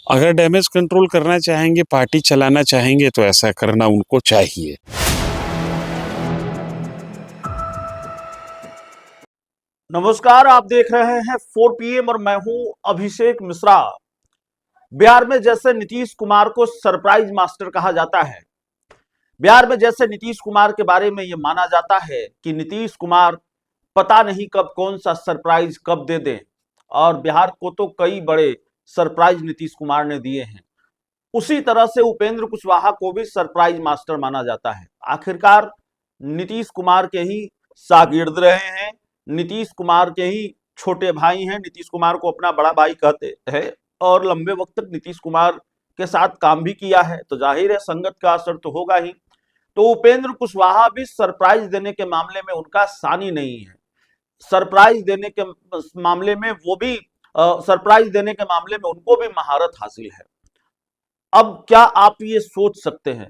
अगर damage control करना चाहेंगे, पार्टी चलाना चाहेंगे तो ऐसा करना उनको चाहिए। नमस्कार, आप देख रहे हैं 4 PM और मैं हूं अभिषेक मिश्रा। बिहार में जैसे नीतीश कुमार को सरप्राइज मास्टर कहा जाता है, बिहार में जैसे नीतीश कुमार के बारे में यह माना जाता है कि नीतीश कुमार पता नहीं कब कौन सा सरप्राइज कब दे दें, और बिहार को तो कई बड़े सरप्राइज नीतीश कुमार ने दिए हैं। उसी तरह से उपेंद्र कुशवाहा को भी सरप्राइज मास्टर माना जाता है। आखिरकार नीतीश कुमार के ही शागिर्द रहे हैं, नीतीश कुमार के ही छोटे भाई हैं, नीतीश कुमार को अपना बड़ा भाई कहते हैं और लंबे वक्त तक नीतीश कुमार के साथ काम भी किया है, तो जाहिर है संगत का असर तो होगा ही। तो उपेंद्र कुशवाहा भी सरप्राइज देने के मामले में उनका सानी नहीं है। सरप्राइज देने के मामले में वो भी सरप्राइज देने के मामले में उनको भी महारत हासिल है। अब क्या आप ये सोच सकते हैं,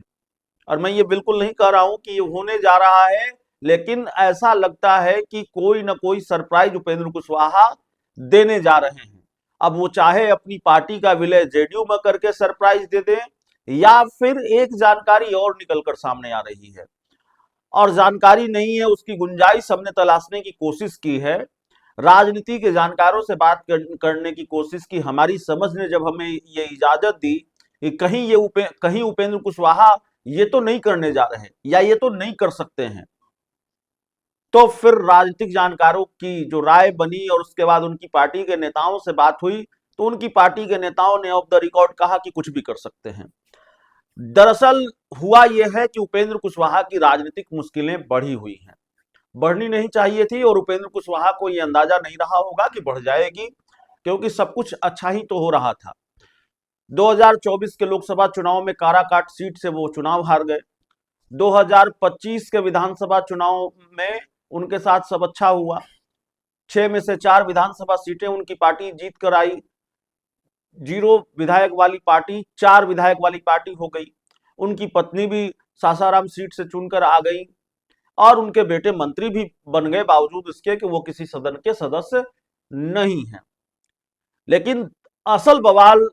और मैं ये बिल्कुल नहीं कह रहा हूं कि ये होने जा रहा है, लेकिन ऐसा लगता है कि कोई ना कोई सरप्राइज उपेंद्र कुशवाहा देने जा रहे हैं। अब वो चाहे अपनी पार्टी का विलय जेडीयू में करके सरप्राइज दे दें, या फिर एक जानकारी और निकलकर सामने आ रही है, और जानकारी नहीं है उसकी गुंजाइश हमने तलाशने की कोशिश की है, राजनीति के जानकारों से बात करने की कोशिश की। हमारी समझ ने जब हमें ये इजाजत दी कि कहीं उपेंद्र कुशवाहा ये तो नहीं करने जा रहे या ये तो नहीं कर सकते हैं, तो फिर राजनीतिक जानकारों की जो राय बनी और उसके बाद उनकी पार्टी के नेताओं से बात हुई, तो उनकी पार्टी के नेताओं ने ऑफ द रिकॉर्ड कहा कि कुछ भी कर सकते हैं। दरअसल हुआ यह है कि उपेंद्र कुशवाहा की राजनीतिक मुश्किलें बढ़ी हुई हैं, बढ़नी नहीं चाहिए थी, और उपेंद्र कुशवाहा को यह अंदाजा नहीं रहा होगा कि बढ़ जाएगी, क्योंकि सब कुछ अच्छा ही तो हो रहा था। 2024 के लोकसभा चुनाव में काराकाट सीट से वो चुनाव हार गए। 2025 के विधानसभा चुनाव में उनके साथ सब अच्छा हुआ, 6 में से 4 विधानसभा सीटें उनकी पार्टी जीत कर आई। 0 विधायक वाली पार्टी 4 विधायक वाली पार्टी हो गई। उनकी पत्नी भी सासाराम सीट से चुनकर आ गई, और उनके बेटे मंत्री भी बन गए, बावजूद इसके कि वो किसी सदन के सदस्य नहीं है। लेकिन असल बवाल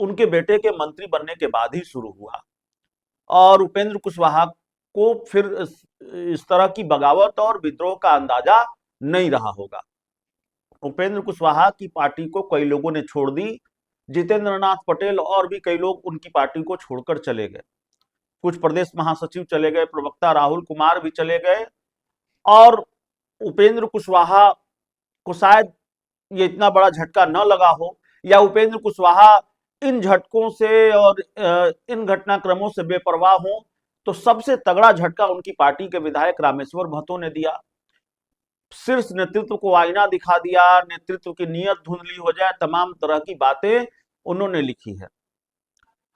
उनके बेटे के मंत्री बनने के बाद ही शुरू हुआ, और उपेंद्र कुशवाहा को फिर इस तरह की बगावत और विद्रोह का अंदाजा नहीं रहा होगा। उपेंद्र कुशवाहा की पार्टी को कई लोगों ने छोड़ दी, जितेंद्र नाथ पटेल और भी कई लोग उनकी पार्टी को छोड़कर चले गए। कुछ प्रदेश महासचिव चले गए, प्रवक्ता राहुल कुमार भी चले गए, और उपेंद्र कुशवाहा को शायद ये इतना बड़ा झटका न लगा हो, या उपेंद्र कुशवाहा इन झटकों से और इन घटनाक्रमों से बेपरवाह हो, तो सबसे तगड़ा झटका उनकी पार्टी के विधायक रामेश्वर महतो ने दिया। शीर्ष नेतृत्व को आईना दिखा दिया, नेतृत्व की नीयत धुंधली हो जाए, तमाम तरह की बातें उन्होंने लिखी है।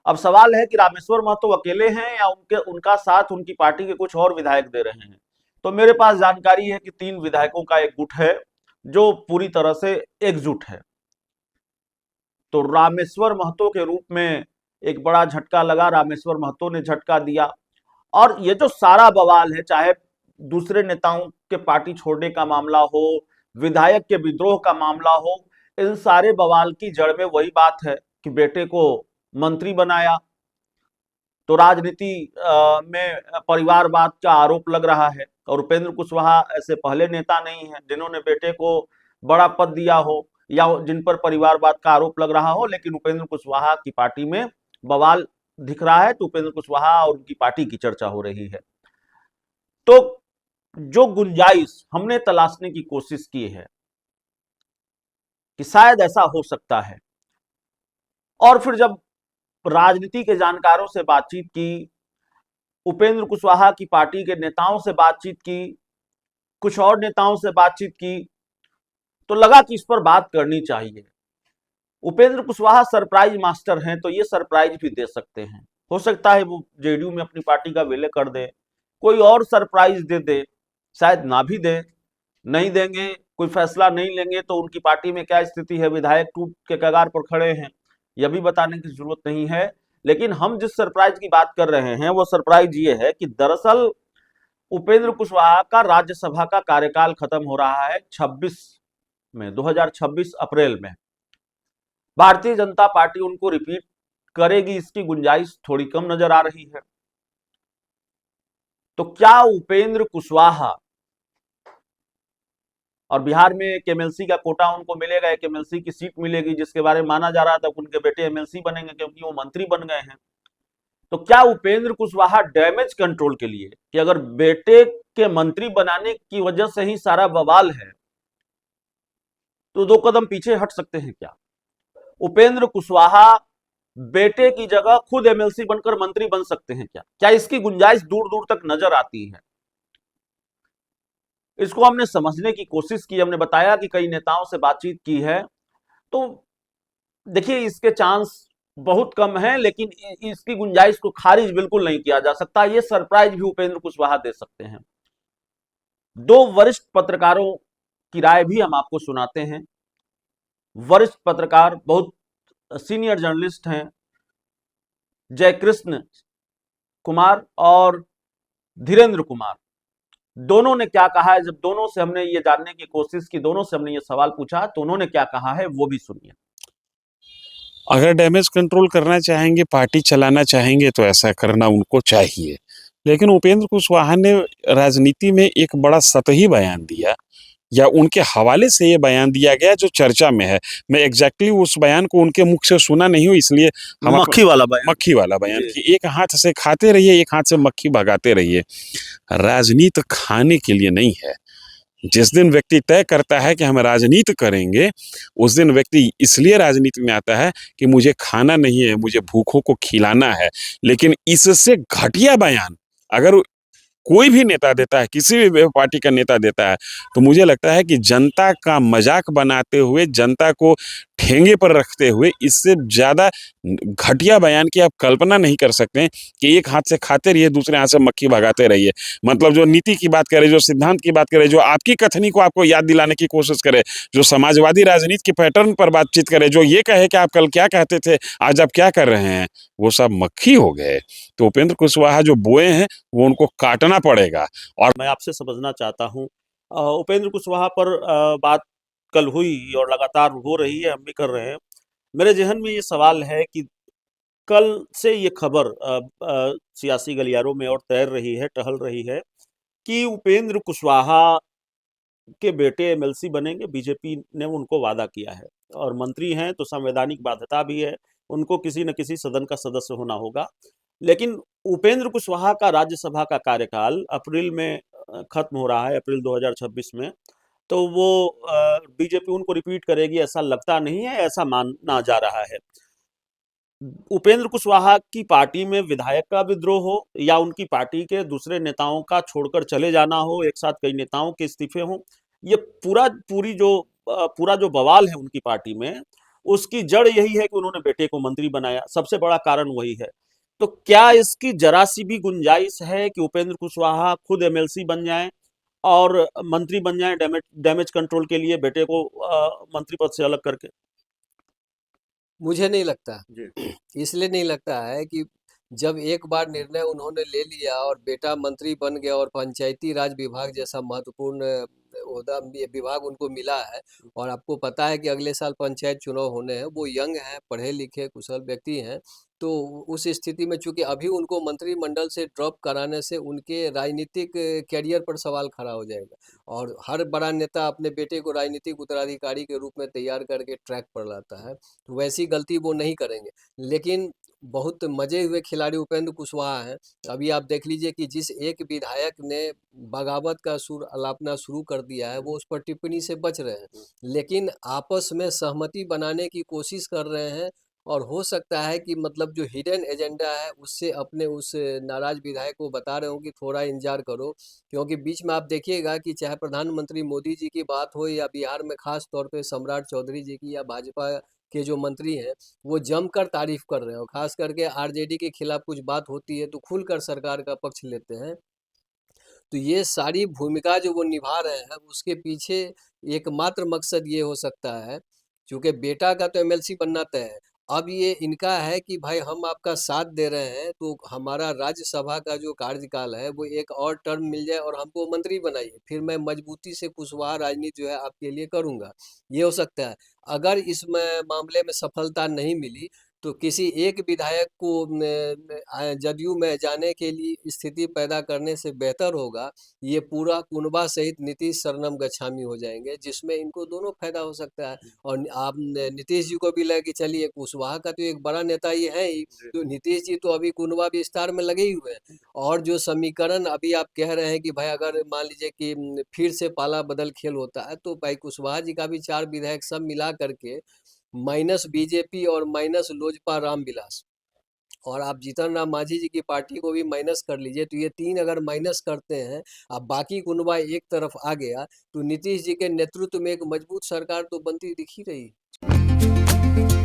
अब सवाल है कि रामेश्वर महतो अकेले हैं या उनका साथ उनकी पार्टी के कुछ और विधायक दे रहे हैं। तो मेरे पास जानकारी है कि 3 विधायकों का एक गुट है जो पूरी तरह से एकजुट है। तो रामेश्वर महतो के रूप में एक बड़ा झटका लगा, रामेश्वर महतो ने झटका दिया। और ये जो सारा बवाल है, चाहे दूसरे नेताओं के पार्टी छोड़ने का मामला हो, विधायक के विद्रोह का मामला हो, इन सारे बवाल की जड़ में वही बात है कि बेटे को मंत्री बनाया। तो राजनीति में परिवारवाद का आरोप लग रहा है, और उपेंद्र कुशवाहा ऐसे पहले नेता नहीं है जिन्होंने बेटे को बड़ा पद दिया हो या जिन पर परिवारवाद का आरोप लग रहा हो, लेकिन उपेंद्र कुशवाहा की पार्टी में बवाल दिख रहा है, तो उपेंद्र कुशवाहा और उनकी पार्टी की चर्चा हो रही है। तो जो गुंजाइश हमने तलाशने की कोशिश की है कि शायद ऐसा हो सकता है, और फिर जब राजनीति के जानकारों से बातचीत की, उपेंद्र कुशवाहा की पार्टी के नेताओं से बातचीत की, कुछ और नेताओं से बातचीत की, तो लगा कि इस पर बात करनी चाहिए। उपेंद्र कुशवाहा सरप्राइज मास्टर हैं, तो ये सरप्राइज भी दे सकते हैं। हो सकता है वो जेडीयू में अपनी पार्टी का विलय कर दे, कोई और सरप्राइज दे दे, शायद ना भी दे, नहीं देंगे, कोई फैसला नहीं लेंगे तो उनकी पार्टी में क्या स्थिति है, विधायक टूट के कगार पर खड़े हैं, यह भी बताने की जरूरत नहीं है। लेकिन हम जिस सरप्राइज की बात कर रहे हैं वो सरप्राइज ये है कि दरअसल उपेंद्र कुशवाहा का राज्यसभा का कार्यकाल खत्म हो रहा है 2026 अप्रैल में। भारतीय जनता पार्टी उनको रिपीट करेगी इसकी गुंजाइश थोड़ी कम नजर आ रही है। तो क्या उपेंद्र कुशवाहा, और बिहार में एक एमएलसी का कोटा उनको मिलेगा, एक एमएलसी की सीट मिलेगी, जिसके बारे में माना जा रहा था उनके बेटे एमएलसी बनेंगे क्योंकि वो मंत्री बन गए हैं। तो क्या उपेंद्र कुशवाहा डैमेज कंट्रोल के लिए, कि अगर बेटे के मंत्री बनाने की वजह से ही सारा बवाल है, तो 2 कदम पीछे हट सकते हैं क्या? उपेंद्र कुशवाहा बेटे की जगह खुद एमएलसी बनकर मंत्री बन सकते हैं क्या? क्या इसकी गुंजाइश दूर दूर तक नजर आती है? इसको हमने समझने की कोशिश की, हमने बताया कि कई नेताओं से बातचीत की है, तो देखिए इसके चांस बहुत कम है, लेकिन इसकी गुंजाइश को खारिज बिल्कुल नहीं किया जा सकता। ये सरप्राइज भी उपेंद्र कुशवाहा दे सकते हैं। 2 वरिष्ठ पत्रकारों की राय भी हम आपको सुनाते हैं। वरिष्ठ पत्रकार, बहुत सीनियर जर्नलिस्ट हैं, जयकृष्ण कुमार और धीरेन्द्र कुमार, दोनों ने क्या कहा है। जब दोनों से हमने ये जानने की कोशिश की, दोनों से हमने ये सवाल पूछा, तो उन्होंने क्या कहा है वो भी सुनिए। अगर डैमेज कंट्रोल करना चाहेंगे, पार्टी चलाना चाहेंगे तो ऐसा करना उनको चाहिए। लेकिन उपेंद्र कुशवाहा ने राजनीति में एक बड़ा सतही बयान दिया, या उनके हवाले से ये बयान दिया गया जो चर्चा में है। मैं एग्जैक्टली उस बयान को उनके मुख से सुना नहीं हूँ, इसलिए हम मक्खी वाला बयान, मक्खी वाला बयान कि एक हाथ से खाते रहिए, एक हाथ से मक्खी भगाते रहिए। राजनीति खाने के लिए नहीं है। जिस दिन व्यक्ति तय करता है कि हम राजनीति करेंगे, उस दिन व्यक्ति इसलिए राजनीति में आता है कि मुझे खाना नहीं है, मुझे भूखों को खिलाना है। लेकिन इससे घटिया बयान अगर कोई भी नेता देता है, किसी भी पार्टी का नेता देता है, तो मुझे लगता है कि जनता का मजाक बनाते हुए, जनता को ठेंगे पर रखते हुए, इससे ज़्यादा घटिया बयान की आप कल्पना नहीं कर सकते हैं कि एक हाथ से खाते रहिए, दूसरे हाथ से मक्खी भगाते रहिए। मतलब जो नीति की बात करे, जो सिद्धांत की बात करे, जो आपकी कथनी को आपको याद दिलाने की कोशिश करे, जो समाजवादी राजनीति के पैटर्न पर बातचीत करे, जो ये कहे कि आप कल क्या कहते थे, आज आप क्या कर रहे हैं, वो सब मक्खी हो गए। तो उपेंद्र कुशवाहा जो बोए हैं वो उनको काटना पड़ेगा। और मैं आपसे समझना चाहता हूं, उपेंद्र कुशवाहा पर बात कल हुई और लगातार हो रही है, हम भी कर रहे हैं। मेरे जहन में ये सवाल है कि कल से ये खबर सियासी गलियारों में और तैर रही है, टहल रही है कि उपेंद्र कुशवाहा के बेटे एमएलसी बनेंगे। बीजेपी ने उनको वादा किया है और मंत्री हैं तो संवैधानिक बाध्यता भी है, उनको किसी न किसी सदन का सदस्य होना होगा। लेकिन उपेंद्र कुशवाहा का राज्यसभा का कार्यकाल अप्रैल में खत्म हो रहा है, अप्रैल 2026 में। तो वो बीजेपी उनको रिपीट करेगी ऐसा लगता नहीं है, ऐसा माना जा रहा है। उपेंद्र कुशवाहा की पार्टी में विधायक का विद्रोह हो या उनकी पार्टी के दूसरे नेताओं का छोड़कर चले जाना हो, एक साथ कई नेताओं के इस्तीफे हों, ये पूरा जो बवाल है उनकी पार्टी में, उसकी जड़ यही है कि उन्होंने बेटे को मंत्री बनाया। सबसे बड़ा कारण वही है। तो क्या इसकी जरा सी भी गुंजाइश है कि उपेंद्र कुशवाहा खुद एमएलसी बन जाएं और मंत्री बन जाएं, डैमेज कंट्रोल के लिए बेटे को मंत्री पद से अलग करके? मुझे नहीं लगता। जी। इसलिए नहीं लगता है कि जब एक बार निर्णय उन्होंने ले लिया और बेटा मंत्री बन गया और पंचायती राज विभाग जैसा महत्वपूर्ण ओहदा विभाग उनको मिला है, और आपको पता है कि अगले साल पंचायत चुनाव होने हैं, वो यंग हैं, पढ़े लिखे कुशल व्यक्ति हैं, तो उस स्थिति में चूंकि अभी उनको मंत्रिमंडल से ड्रॉप कराने से उनके राजनीतिक कैरियर पर सवाल खड़ा हो जाएगा। और हर बड़ा नेता अपने बेटे को राजनीतिक उत्तराधिकारी के रूप में तैयार करके ट्रैक पर लाता है, तो वैसी गलती वो नहीं करेंगे। लेकिन बहुत मजे हुए खिलाड़ी उपेंद्र कुशवाहा हैं। अभी आप देख लीजिए कि जिस एक विधायक ने बगावत का सुर अलापना शुरू कर दिया है, वो उस पर टिप्पणी से बच रहे हैं, लेकिन आपस में सहमति बनाने की कोशिश कर रहे हैं। और हो सकता है कि मतलब जो हिडन एजेंडा है उससे अपने उस नाराज विधायक को बता रहे हो कि थोड़ा इंतजार करो, क्योंकि बीच में आप देखिएगा कि चाहे प्रधानमंत्री मोदी जी की बात हो या बिहार में खास तौर पे सम्राट चौधरी जी की या भाजपा के जो मंत्री हैं, वो जमकर तारीफ कर रहे हैं, और खास करके आरजेडी के खिलाफ कुछ बात होती है तो खुलकर सरकार का पक्ष लेते हैं। तो ये सारी भूमिका जो वो निभा रहे हैं, उसके पीछे एकमात्र मकसद ये हो सकता है, क्योंकि बेटा का तो एमएलसी बनना तय है, अब ये इनका है कि भाई हम आपका साथ दे रहे हैं तो हमारा राज्यसभा का जो कार्यकाल है वो एक और टर्म मिल जाए और हमको मंत्री बनाइए, फिर मैं मजबूती से कुशवाहा राजनीति जो है आपके लिए करूंगा। ये हो सकता है। अगर इस मामले में सफलता नहीं मिली तो किसी एक विधायक को जदयू में जाने के लिए स्थिति पैदा करने से बेहतर होगा ये पूरा कुनबा सहित नीतीश शरणम गच्छामी हो जाएंगे, जिसमें इनको दोनों फायदा हो सकता है। और आप नीतीश जी को भी लगे कि चलिए कुशवाहा का तो एक बड़ा नेता ये है ही, तो नीतीश जी तो अभी कुनबा विस्तार में लगे ही हुए हैं। और जो समीकरण अभी आप कह रहे हैं कि भाई अगर मान लीजिए कि फिर से पाला बदल खेल होता है तो भाई कुशवाहा जी का भी 4 विधायक सब मिला करके माइनस बीजेपी और माइनस लोजपा रामविलास और आप जीतन राम मांझी जी की पार्टी को भी माइनस कर लीजिए, तो ये 3 अगर माइनस करते हैं, अब बाकी कुनबा एक तरफ आ गया तो नीतीश जी के नेतृत्व में एक मजबूत सरकार तो बनती दिख ही रही है।